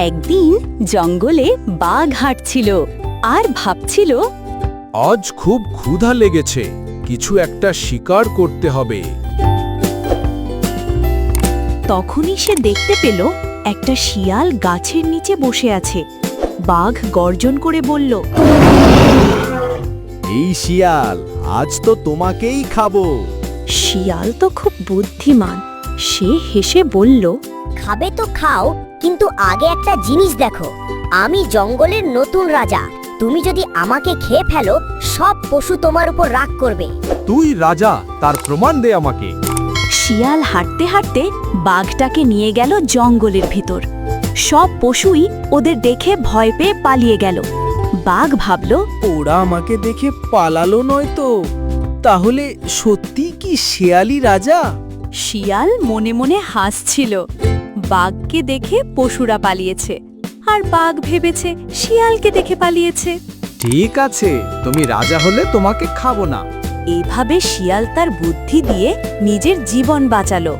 একদিন জঙ্গলে বাঘ হাঁটছিল আর ভাবছিল, আজ খুব ক্ষুধা লেগেছে, কিছু একটা শিকার করতে হবে। তখনই সে দেখতে পেল একটা শিয়াল গাছের নিচে বসে আছে। বাঘ গর্জন করে বলল, এই শিয়াল, আজ তো তোমাকেই খাবো। শিয়াল তো খুব বুদ্ধিমান। সে হেসে বলল, খাবে তো খাও, কিন্তু আগে একটা জিনিস দেখো, আমি জঙ্গলের নতুন রাজা। তুমি যদি আমাকে খেয়ে ফেলো, সব পশু তোমার উপর রাগ করবে। তুই রাজা, তার প্রমাণ দে আমাকে। শিয়াল হাঁটতে হাঁটতে বাঘটাকে নিয়ে গেল জঙ্গলের ভিতর। সব পশুই ওদের দেখে ভয় পেয়ে পালিয়ে গেল। বাঘ ভাবল, ওরা আমাকে দেখে পালালো নয় তো? তাহলে সত্যি কি শিয়ালই রাজা? শিয়াল মনে মনে হাসছিল। বাঘকে দেখে পশুরা পালিয়েছে, আর বাঘ ভেবেছে শিয়ালকে দেখে পালিয়েছে। ঠিক আছে, তুমি রাজা হলে তোমাকে খাবো না। এভাবে শিয়াল তার বুদ্ধি দিয়ে নিজের জীবন বাঁচালো।